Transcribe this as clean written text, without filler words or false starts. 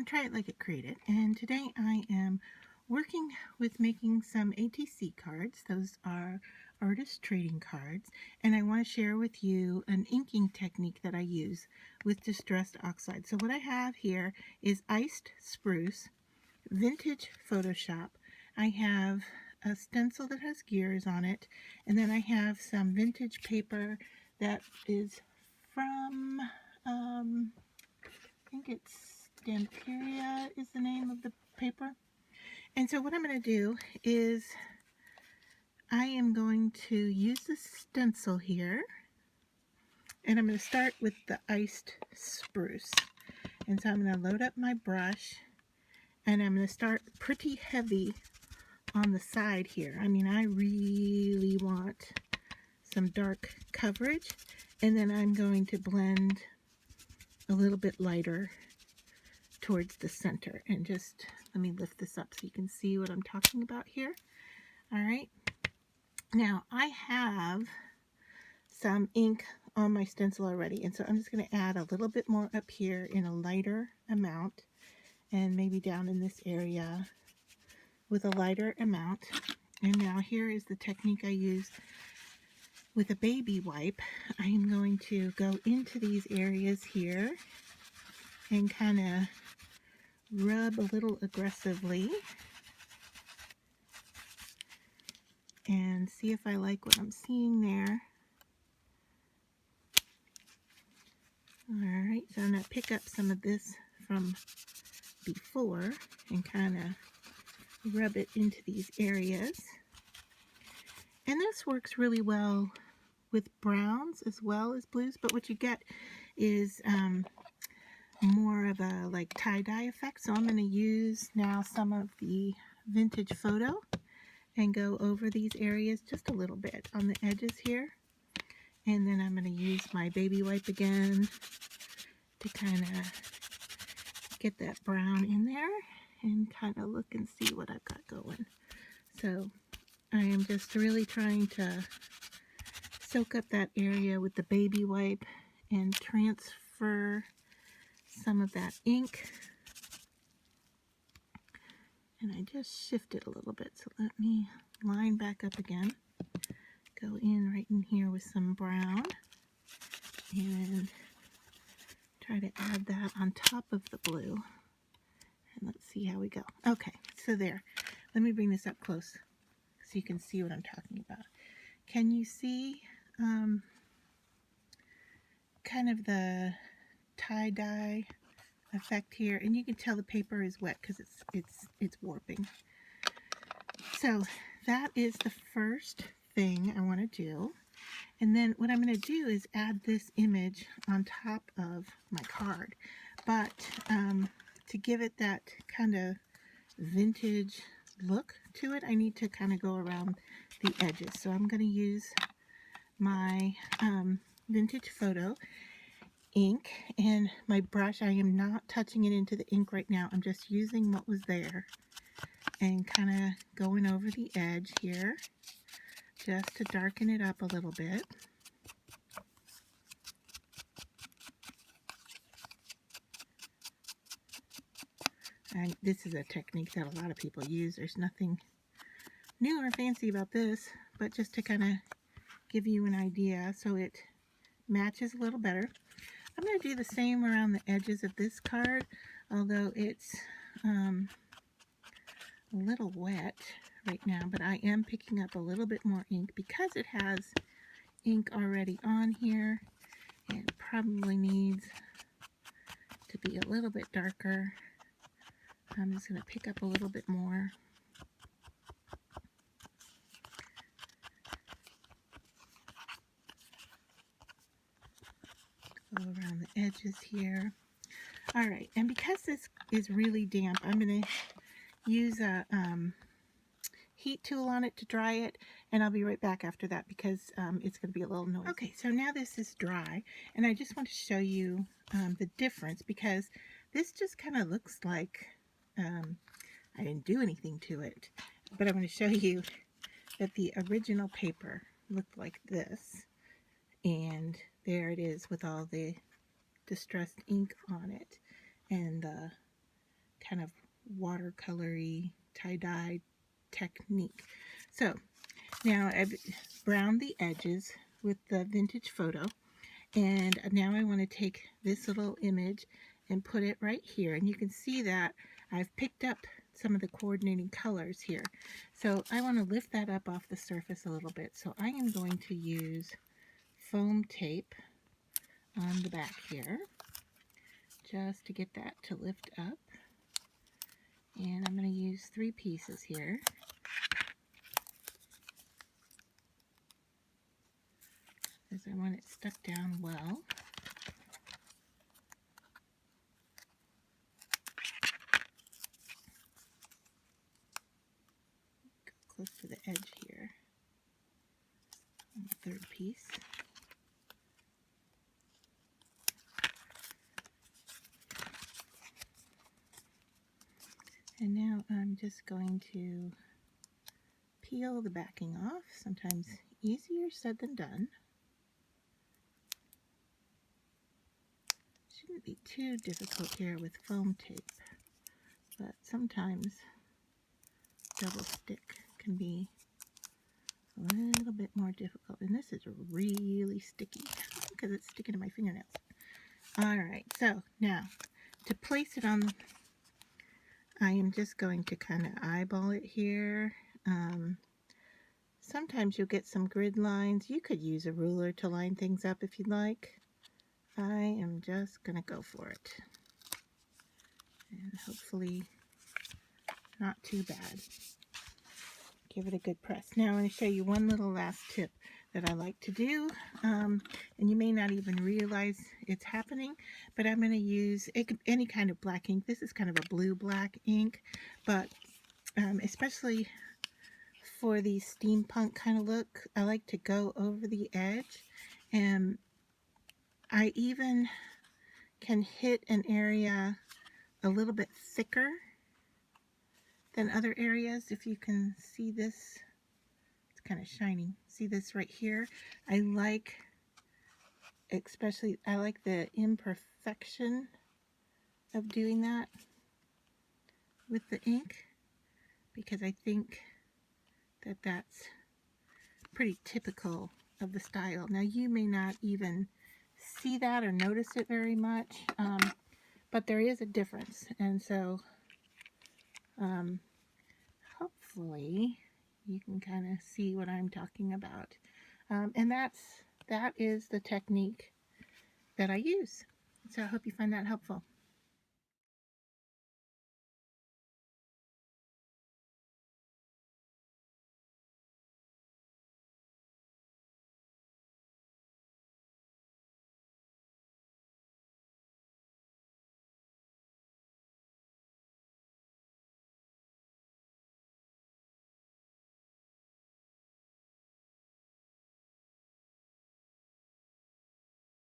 Try It Like It Created, and today I am working with making some ATC cards. Those are artist trading cards, and I want to share with you an inking technique that I use with distressed oxide. So what I have here is iced spruce, vintage Photoshop. I have a stencil that has gears on it, and then I have some vintage paper that is from I think it's Damperia is the name of the paper. And so what I'm going to do is I am going to use the stencil here, and I'm going to start with the iced spruce. And so I'm going to load up my brush, and I'm going to start pretty heavy on the side here. I mean, I really want some dark coverage, and then I'm going to blend a little bit lighter towards the center. And just let me lift this up so you can see what I'm talking about here. All right, now I have some ink on my stencil already, and so I'm just going to add a little bit more up here in a lighter amount, and maybe down in this area with a lighter amount. And now here is the technique I use with a baby wipe. I am going to go into these areas here and kind of rub a little aggressively and see if I like what I'm seeing there. Alright, so I'm going to pick up some of this from before and kind of rub it into these areas. And this works really well with browns as well as blues, but what you get is more of a like tie-dye effect. So I'm going to use now some of the vintage photo and go over these areas just a little bit on the edges here. And then I'm going to use my baby wipe again to kind of get that brown in there and kind of look and see what I've got going. So I am just really trying to soak up that area with the baby wipe and transfer some of that ink. And I just shift it a little bit, so let me line back up again. Go in right in here with some brown and try to add that on top of the blue. And let's see how we go. Okay, so there. Let me bring this up close so you can see what I'm talking about. Can you see kind of the tie-dye effect here? And you can tell the paper is wet because it's warping. So that is the first thing I want to do. And then what I'm going to do is add this image on top of my card. But to give it that kind of vintage look to it, I need to kind of go around the edges. So I'm going to use my vintage photo ink and my brush. I am not touching it into the ink right now. I'm just using what was there and kind of going over the edge here just to darken it up a little bit. And this is a technique that a lot of people use. There's nothing new or fancy about this, but just to kind of give you an idea so it matches a little better. I'm going to do the same around the edges of this card, although it's a little wet right now, but I am picking up a little bit more ink because it has ink already on here. It probably needs to be a little bit darker. I'm just going to pick up a little bit more. Go around the edges here. All right, and because this is really damp, I'm going to use a heat tool on it to dry it, and I'll be right back after that because it's going to be a little noisy. Okay, so now this is dry, and I just want to show you the difference because this just kind of looks like I didn't do anything to it, but I'm going to show you that the original paper looked like this, and there it is with all the distressed ink on it, and the kind of watercolory tie-dye technique. So now I've browned the edges with the vintage photo, and now I want to take this little image and put it right here, and you can see that I've picked up some of the coordinating colors here. So I want to lift that up off the surface a little bit. So I am going to use foam tape on the back here just to get that to lift up. And I'm going to use 3 pieces here. As I want it stuck down well. Go close to the edge here on the 3rd piece. And now I'm just going to peel the backing off. Sometimes easier said than done. Shouldn't be too difficult here with foam tape, but sometimes double stick can be a little bit more difficult. And this is really sticky because it's sticking to my fingernails. Alright, so now to place it on, I am just going to kind of eyeball it here. Sometimes you'll get some grid lines. You could use a ruler to line things up if you'd like. I am just going to go for it. And hopefully not too bad. Give it a good press. Now I'm going to show you one little last tip that I like to do. And you may not even realize it's happening, but I'm going to use any kind of black ink. This is kind of a blue-black ink, but especially for the steampunk kind of look, I like to go over the edge, and I even can hit an area a little bit thicker than other areas. If you can see this, it's kind of shiny. See this right here? I like the imperfection of doing that with the ink, because I think that that's pretty typical of the style. Now you may not even see that or notice it very much, but there is a difference, and so hopefully you can kind of see what I'm talking about. And that is the technique that I use. So I hope you find that helpful.